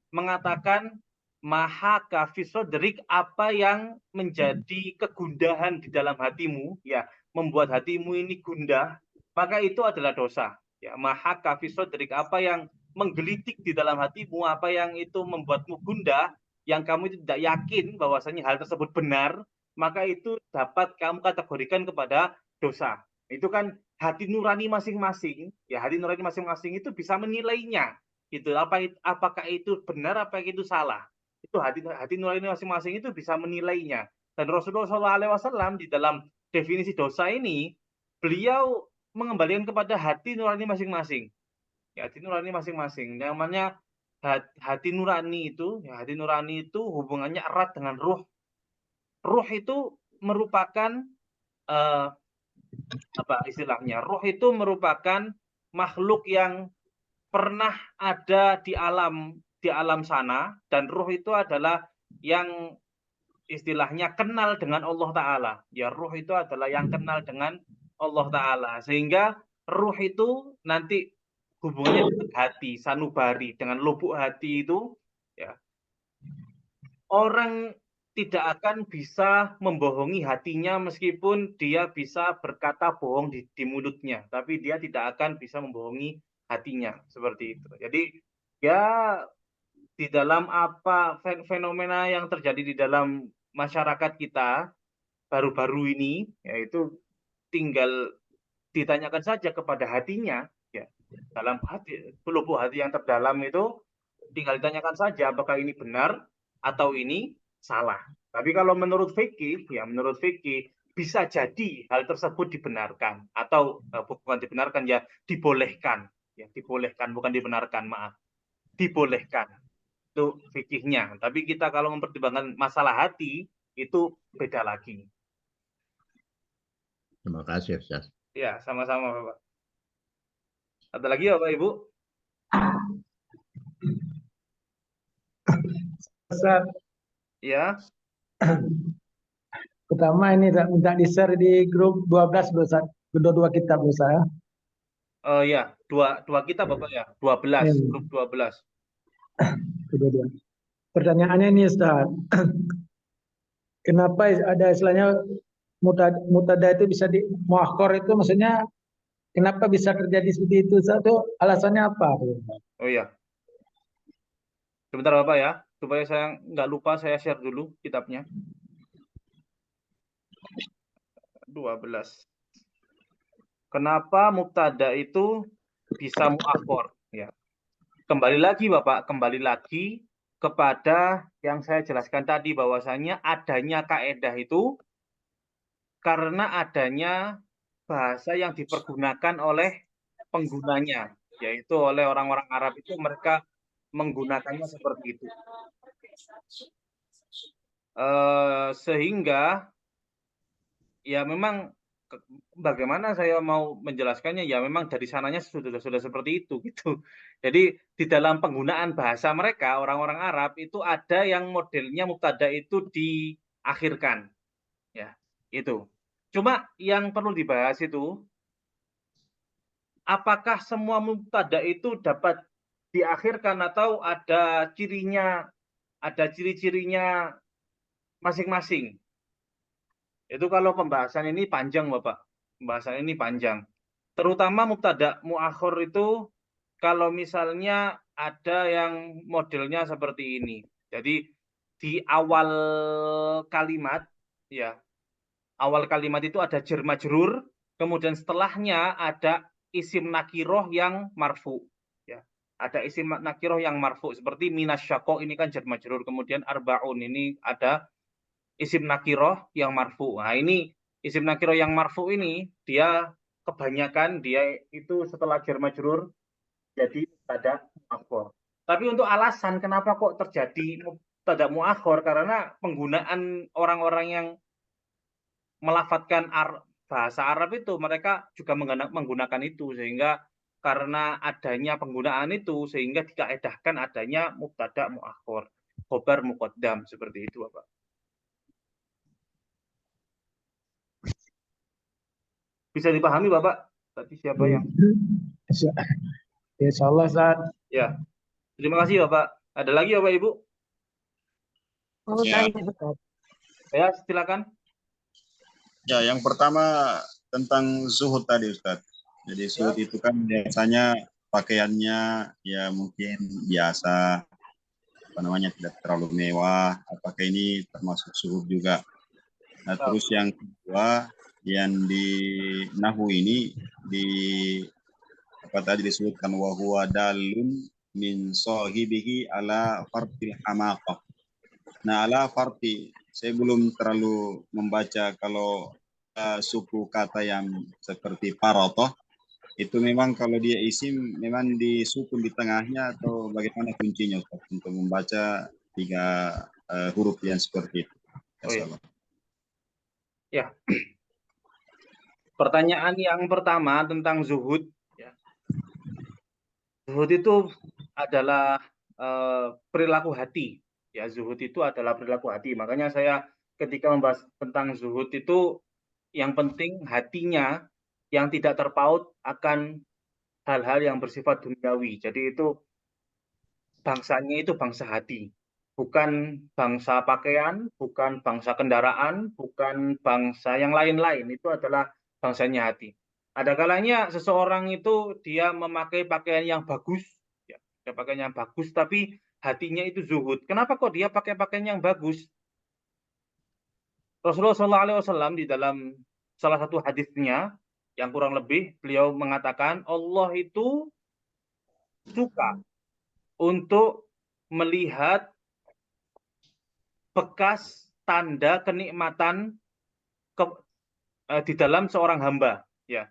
mengatakan maha kafisodrik, apa yang menjadi kegundahan di dalam hatimu, ya, membuat hatimu ini gundah, maka itu adalah dosa. Ya, maha kafisodrik, apa yang menggelitik di dalam hatimu, apa yang itu membuatmu gundah, yang kamu itu tidak yakin bahwasanya hal tersebut benar, maka itu dapat kamu kategorikan kepada dosa. Itu kan hati nurani masing-masing, ya, hati nurani masing-masing itu bisa menilainya gitu, apakah itu benar, apakah itu salah. Itu hati nurani masing-masing itu bisa menilainya. Dan Rasulullah SAW di dalam definisi dosa ini, beliau mengembalikan kepada hati nurani masing-masing. Ya, hati nurani masing-masing. Namanya hati nurani itu, ya, hati nurani itu hubungannya erat dengan ruh. Ruh itu merupakan apa istilahnya? Ruh itu merupakan makhluk yang pernah ada di alam sana, dan ruh itu adalah yang istilahnya kenal dengan Allah Ta'ala. Ya, ruh itu adalah yang kenal dengan Allah Ta'ala. Sehingga ruh itu nanti hubungannya dengan hati, sanubari, dengan lubuk hati itu, ya. Orang tidak akan bisa membohongi hatinya meskipun dia bisa berkata bohong di mulutnya, tapi dia tidak akan bisa membohongi hatinya seperti itu. Jadi ya di dalam apa fenomena yang terjadi di dalam masyarakat kita baru-baru ini, yaitu tinggal ditanyakan saja kepada hatinya, ya dalam hati, lubuk hati yang terdalam itu tinggal ditanyakan saja apakah ini benar atau ini salah. Tapi kalau menurut fikih, ya menurut fikih bisa jadi hal tersebut dibenarkan atau bukan dibenarkan ya dibolehkan, ya dibolehkan bukan dibenarkan, maaf, dibolehkan itu fikihnya. Tapi kita kalau mempertimbangkan masalah hati itu beda lagi. Terima kasih, Ustaz. Ya, sama-sama Bapak. Ada lagi ya Bapak Ibu? Ustaz, Ya. pertama ini minta di-share di grup 12 Ustaz. Kedua-dua kitab Ustaz. Oh ya, dua kita Bapak ya, 12, grup 12. Kedua-dua. Pertanyaannya ini Ustaz. Kenapa ada istilahnya mutada itu bisa di muakhor itu maksudnya kenapa bisa terjadi seperti itu Ustaz? Itu alasannya apa? Oh ya. Sebentar Bapak ya, supaya saya nggak lupa saya share dulu kitabnya. 12. Kenapa mubtada itu bisa muakhor? Ya. Kembali lagi Bapak, kembali lagi kepada yang saya jelaskan tadi bahwasanya adanya kaedah itu karena adanya bahasa yang dipergunakan oleh penggunanya, yaitu oleh orang-orang Arab itu mereka menggunakannya seperti itu. Sehingga ya memang bagaimana saya mau menjelaskannya, ya memang dari sananya sudah seperti itu gitu. Jadi di dalam penggunaan bahasa mereka orang-orang Arab itu ada yang modelnya mubtada itu diakhirkan, ya itu. Cuma yang perlu dibahas itu apakah semua mubtada itu dapat diakhirkan atau ada cirinya, ada ciri-cirinya masing-masing. Itu kalau pembahasan ini panjang Bapak. Pembahasan ini panjang. Terutama mubtada muakhir itu kalau misalnya ada yang modelnya seperti ini. Jadi di awal kalimat ya, awal kalimat itu ada jar majrur, kemudian setelahnya ada isim nakiroh yang marfu. Ya, ada isim nakiroh yang marfu seperti minasyaqo ini kan jar majrur, kemudian arbaun ini ada isim nakiroh yang marfu. Nah ini isim nakiroh yang marfu ini dia kebanyakan dia itu setelah jar majrur jadi mubtada muakhor. Tapi untuk alasan kenapa kok terjadi mubtada muakhor karena penggunaan orang-orang yang melafatkan bahasa Arab itu mereka juga menggunakan itu sehingga karena adanya penggunaan itu sehingga dikaedahkan adanya mubtada muakhor, khobar muqaddam seperti itu Bapak. Bisa dipahami Bapak? Tadi siapa yang? Insya Allah Ustaz. Ya. Terima kasih Bapak. Ada lagi Bapak Ibu? Ya. Ya, silakan. Ya, yang pertama tentang zuhud tadi Ustaz. Jadi zuhud itu kan biasanya pakaiannya ya mungkin biasa, apa namanya tidak terlalu mewah. Apakah ini termasuk zuhud juga? Nah, terus yang kedua yang di nahwu ini di apa tadi disebutkan wa huwa dalun min sahibihi ala fartil hamaqah. Nah, ala farti saya belum terlalu membaca kalau suku kata yang seperti parotoh itu memang kalau dia isim memang disukun di tengahnya atau bagaimana kuncinya Ustaz, untuk membaca 3 huruf yang seperti itu. Ya. Pertanyaan yang pertama tentang zuhud. Ya. Zuhud itu adalah perilaku hati. Ya, zuhud itu adalah perilaku hati. Makanya saya ketika membahas tentang zuhud itu yang penting hatinya yang tidak terpaut akan hal-hal yang bersifat duniawi. Jadi itu bangsanya itu bangsa hati. bukan bangsa pakaian, bukan bangsa kendaraan, bukan bangsa yang lain-lain. Itu adalah bangsanya hati. Ada kalanya seseorang itu dia memakai pakaian yang bagus, ya, dia pakaian yang bagus, tapi hatinya itu zuhud. Kenapa kok dia pakai pakaian yang bagus? Rasulullah SAW di dalam salah satu hadisnya yang kurang lebih beliau mengatakan Allah itu suka untuk melihat bekas tanda kenikmatan di dalam seorang hamba. Ya,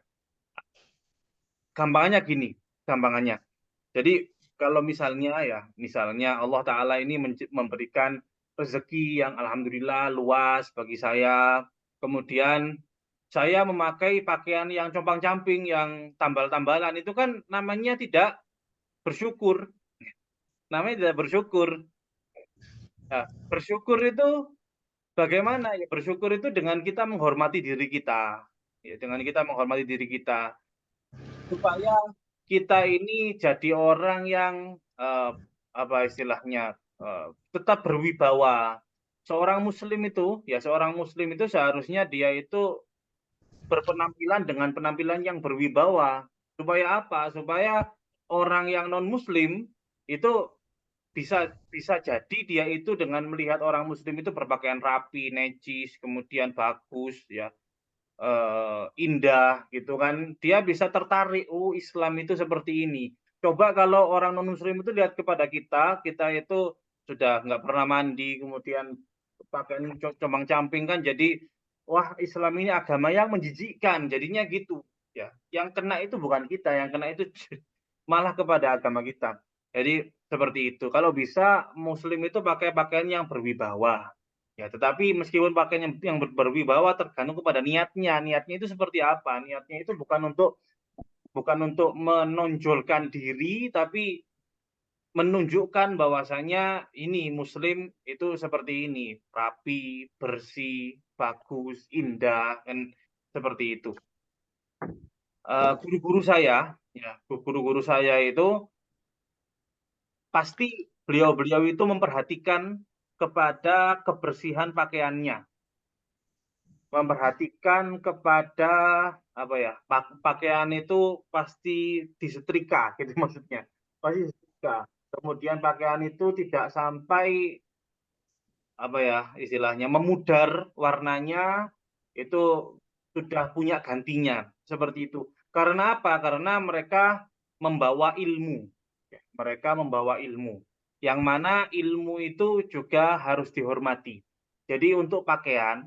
gampangannya gini, gampangannya. Jadi kalau misalnya Allah Ta'ala ini memberikan rezeki yang alhamdulillah luas bagi saya, kemudian saya memakai pakaian yang compang-camping, yang tambal-tambalan, itu kan namanya tidak bersyukur. Namanya tidak bersyukur. Nah, bersyukur itu bagaimana? Ya, bersyukur itu dengan kita menghormati diri kita. Ya, dengan kita menghormati diri kita. Supaya kita ini jadi orang yang apa istilahnya tetap berwibawa. Seorang muslim itu seharusnya dia itu berpenampilan dengan penampilan yang berwibawa. Supaya apa? Supaya orang yang non muslim itu bisa jadi dia itu dengan melihat orang muslim itu berpakaian rapi, necis, kemudian bagus, ya, indah gitu kan, dia bisa tertarik, Islam itu seperti ini. Coba kalau orang non muslim itu lihat kepada kita itu sudah nggak pernah mandi, kemudian pakaian compang-camping kan, jadi wah, Islam ini agama yang menjijikkan, jadinya gitu ya. Yang kena itu bukan kita, yang kena itu malah kepada agama kita. Jadi seperti itu. Kalau bisa muslim itu pakai pakaian yang berwibawa. Ya, tetapi meskipun pakaian yang berwibawa tergantung kepada niatnya. Niatnya itu seperti apa? Niatnya itu bukan untuk menonjolkan diri, tapi menunjukkan bahwasanya ini muslim itu seperti ini, rapi, bersih, bagus, indah, kan seperti itu. Guru-guru saya itu pasti beliau itu memperhatikan kepada kebersihan pakaiannya, memperhatikan kepada apa ya, pakaian itu pasti disetrika gitu maksudnya, pasti disetrika. Kemudian pakaian itu tidak sampai apa ya istilahnya memudar warnanya, itu sudah punya gantinya seperti itu. Karena apa? Karena mereka membawa ilmu. Mereka membawa ilmu. Yang mana ilmu itu juga harus dihormati. Jadi untuk pakaian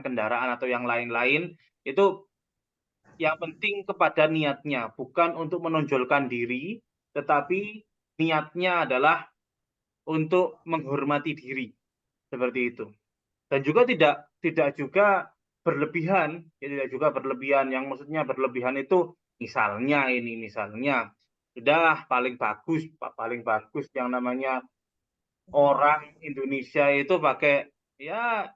kendaraan atau yang lain-lain itu yang penting kepada niatnya, bukan untuk menonjolkan diri, tetapi niatnya adalah untuk menghormati diri, seperti itu. Dan juga tidak juga berlebihan, ya, tidak juga berlebihan. Yang maksudnya berlebihan itu misalnya sudah paling bagus yang namanya orang Indonesia itu pakai ya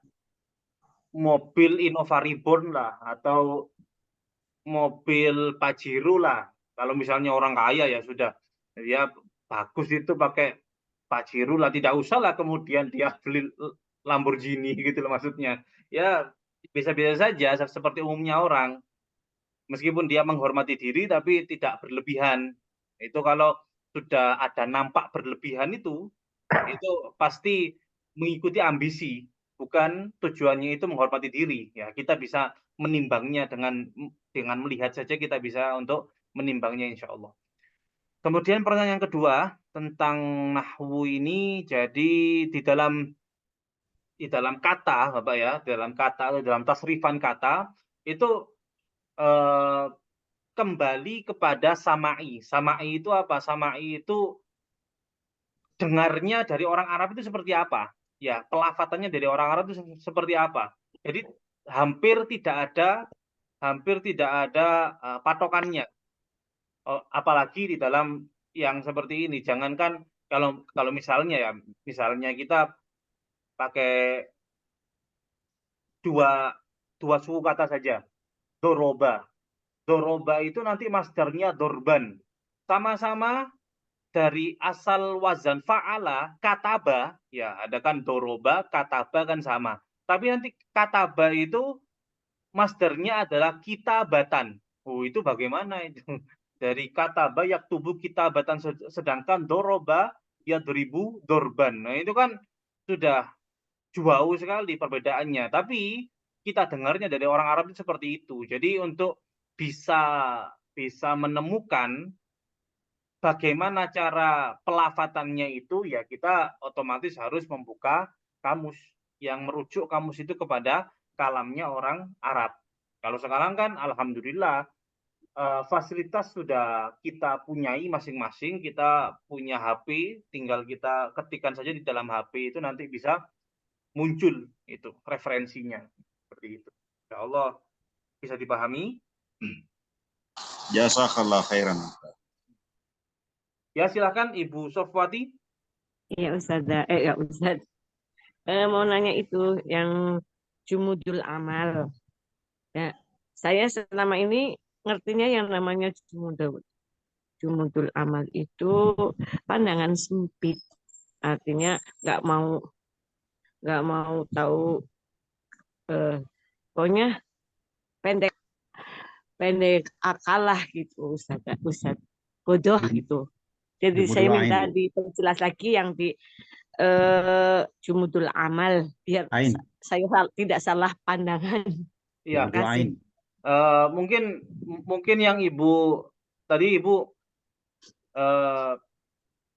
mobil Innova Reborn lah, atau mobil Pajero lah. Kalau misalnya orang kaya ya sudah, ya bagus itu pakai Pajero lah, tidak usah lah kemudian dia beli Lamborghini gitu loh maksudnya. Ya biasa-biasa saja seperti umumnya orang. Meskipun dia menghormati diri tapi tidak berlebihan. Itu kalau sudah ada nampak berlebihan itu pasti mengikuti ambisi, bukan tujuannya itu menghormati diri. Ya, kita bisa menimbangnya dengan melihat saja, kita bisa untuk menimbangnya insya Allah. Kemudian pertanyaan yang kedua tentang nahwu ini, jadi di dalam kata, Bapak ya, dalam kata atau dalam tasrifan kata itu kembali kepada sama'i. Sama'i itu apa? Sama'i itu dengarnya dari orang Arab itu seperti apa? Ya, pelafatannya dari orang Arab itu seperti apa? Jadi hampir tidak ada patokannya. Apalagi di dalam yang seperti ini. Jangankan kalau misalnya kita pakai dua suku kata saja. Doroba itu nanti masdarnya dorban. Sama-sama dari asal wazan fa'ala, kataba, ya ada kan doroba, kataba kan sama. Tapi nanti kataba itu masdarnya adalah kitabatan. Oh, itu bagaimana itu? Dari kataba yaktubu kitabatan, sedangkan doroba yadribu dorban. Nah, itu kan sudah jauh sekali perbedaannya. Tapi kita dengarnya dari orang Arab itu seperti itu. Jadi untuk bisa menemukan bagaimana cara pelafatannya itu, ya kita otomatis harus membuka kamus yang merujuk kamus itu kepada kalamnya orang Arab. Kalau sekarang kan alhamdulillah fasilitas sudah kita punyai masing-masing, kita punya HP, tinggal kita ketikkan saja di dalam HP itu nanti bisa muncul itu referensinya seperti itu. Insya Allah bisa dipahami. Jazakallah khairan. Ya silakan Ibu Sofwati. Ya Ustazah, ya Ustaz. Mau nanya itu yang jumudul amal. Ya, saya selama ini ngertinya yang namanya jumudul amal itu pandangan sempit. Artinya nggak mau tahu, pokoknya pendek akal lah gitu Ustaz. Bodoh gitu. Jadi saya minta diperjelas lagi yang di jumudul amal biar saya tidak salah pandangan. Iya. Kasih. Mungkin yang Ibu tadi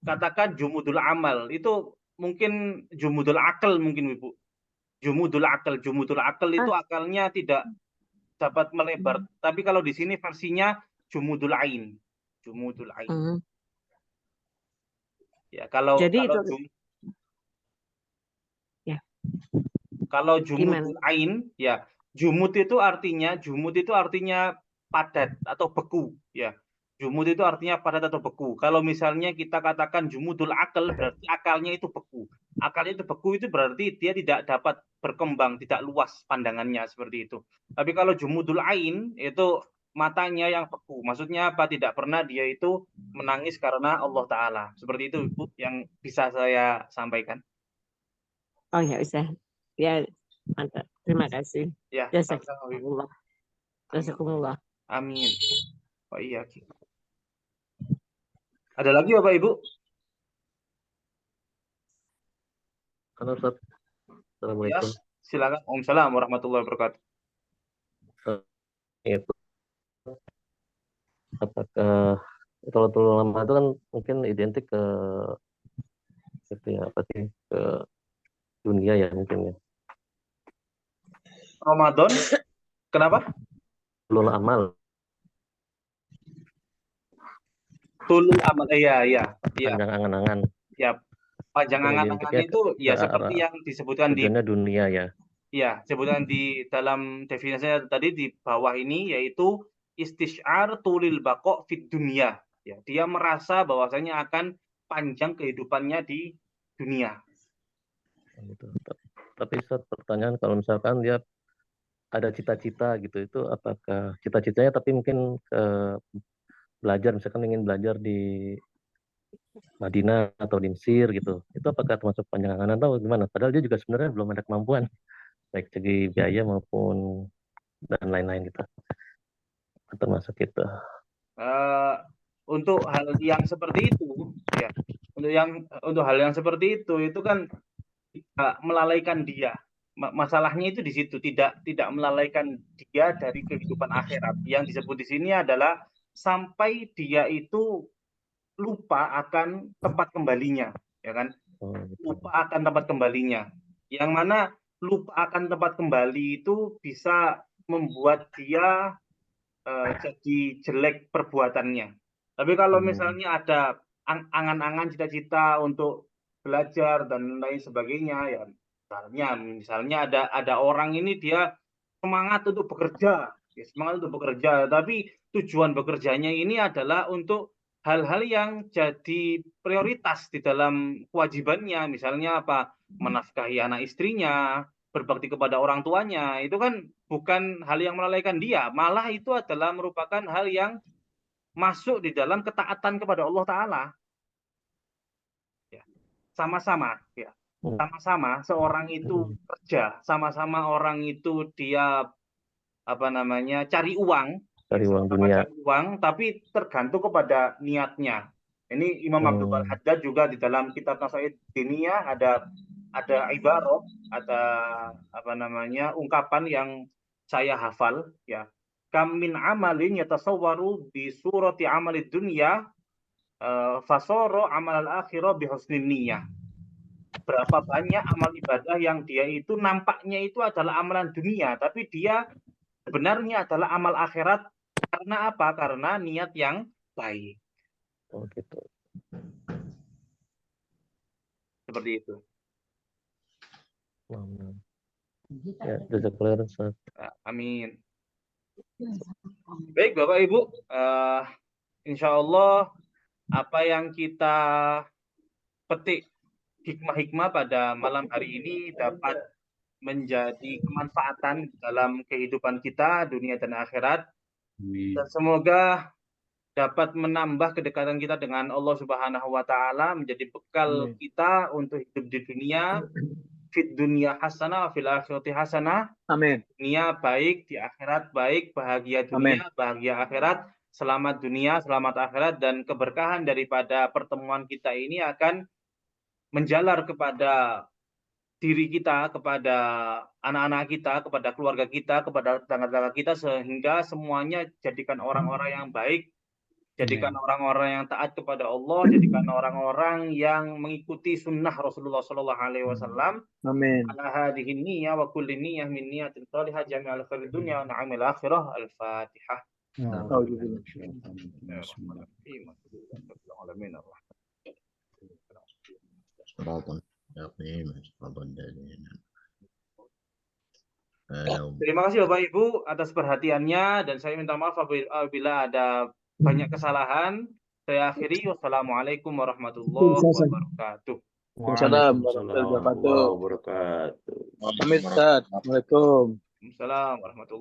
katakan jumudul amal itu mungkin jumudul akal mungkin Ibu. Jumudul akal itu akalnya tidak dapat melebar. Tapi kalau di sini versinya jumudul ain. Ya, kalau jumudul ain, ya jumud itu artinya padat atau beku, ya. Jumud itu artinya padat atau beku. Kalau misalnya kita katakan jumudul akal, berarti akalnya itu beku. Akalnya itu beku itu berarti dia tidak dapat berkembang, tidak luas pandangannya seperti itu. Tapi kalau jumudul ain itu matanya yang beku. Maksudnya apa? Tidak pernah dia itu menangis karena Allah Ta'ala. Seperti itu Ibu yang bisa saya sampaikan. Oh ya Ustaz. Ya, mantap. Terima kasih. Ya, Jazakumullah. Amin. Oh iya. Ada lagi Bapak Ibu? Halo Ustaz. Assalamualaikum. Ya, silakan. Waalaikumsalam warahmatullahi wabarakatuh. Itu apakah kalau ulama itu kan mungkin identik ke itu ya, apa sih, ke dunia ya mungkin ya. Ramadan. Kenapa? Tulul amal. Tulul amal. Iya. Panjang angan-angan. Ya. Panjang angan-angan itu ya seperti yang disebutkan di dunia ya. Ya, sebutan di dalam definisinya tadi di bawah ini yaitu istisyar tulil baqo fid dunia. Ya, dia merasa bahwasanya akan panjang kehidupannya di dunia. Gitu. Tapi pertanyaan kalau misalkan dia ada cita-cita gitu, itu apakah cita-citanya tapi mungkin belajar, misalkan ingin belajar di Madinah atau di Mesir gitu, itu apakah termasuk panjang angan atau gimana? Padahal dia juga sebenarnya belum ada kemampuan baik segi biaya maupun dan lain-lain gitu. Termasuk itu. Untuk hal yang seperti itu, ya, untuk hal yang seperti itu kan melalaikan dia. Masalahnya itu di situ, tidak melalaikan dia dari kehidupan akhirat. Yang disebut di sini adalah sampai dia itu lupa akan tempat kembalinya, ya kan? Lupa akan tempat kembalinya. Yang mana lupa akan tempat kembali itu bisa membuat dia jadi jelek perbuatannya. Tapi kalau misalnya ada angan-angan cita-cita untuk belajar dan lain sebagainya, ya misalnya ada orang ini dia semangat untuk bekerja, tapi tujuan bekerjanya ini adalah untuk hal-hal yang jadi prioritas di dalam kewajibannya, misalnya apa? Menafkahi anak istrinya, berbakti kepada orang tuanya, itu kan bukan hal yang melalaikan dia, malah itu adalah merupakan hal yang masuk di dalam ketaatan kepada Allah Ta'ala. sama-sama ya. Sama-sama seorang itu kerja, sama-sama orang itu dia cari uang, Cari uang sama-sama dunia. cari uang, tapi tergantung kepada niatnya. Ini Imam Abdul Haddad juga di dalam kitab Nasaid Diniyah ada ibarat, ada ungkapan yang saya hafal ya. Kam min amalin yatasawwaru bi surati amalid dunya fasoro amal al-akhirah bi husnin niyyah. Berapa banyak amal ibadah yang dia itu nampaknya itu adalah amalan dunia, tapi dia sebenarnya adalah amal akhirat. Karena apa? Karena niat yang baik. Oh gitu. Seperti itu. Ya, jazakallah Ustaz. Amin. Baik Bapak Ibu, insya Allah apa yang kita petik hikmah-hikmah pada malam hari ini dapat menjadi kemanfaatan dalam kehidupan kita dunia dan akhirat. Dan semoga dapat menambah kedekatan kita dengan Allah Subhanahu wa taala, menjadi bekal kita untuk hidup di dunia, fit dunia hasanah, fil akhirati hasanah. Amin. Dunia baik, di akhirat baik, bahagia dunia, bahagia akhirat, selamat dunia, selamat akhirat, dan keberkahan daripada pertemuan kita ini akan menjalar kepada diri kita, kepada anak-anak kita, kepada keluarga kita, kepada tetangga-tetangga kita, sehingga semuanya jadikan orang-orang yang baik, jadikan orang-orang yang taat kepada Allah, jadikan orang-orang yang mengikuti sunnah Rasulullah SAW. Amin. Ala hadhihi niyyah wa kulli niyyah min niyatin salihah jami'al khairid dunya wa na'amil akhirah. Al-Fatihah. Terima kasih Bapak Ibu atas perhatiannya, dan saya minta maaf apabila ada banyak kesalahan. Saya akhiri. Wassalamualaikum warahmatullahi wabarakatuh. Waalaikumsalam warahmatullahi wabarakatuh. Amin Ustaz. Assalamualaikum. Waalaikumsalam warahmatullahi wabarakatuh.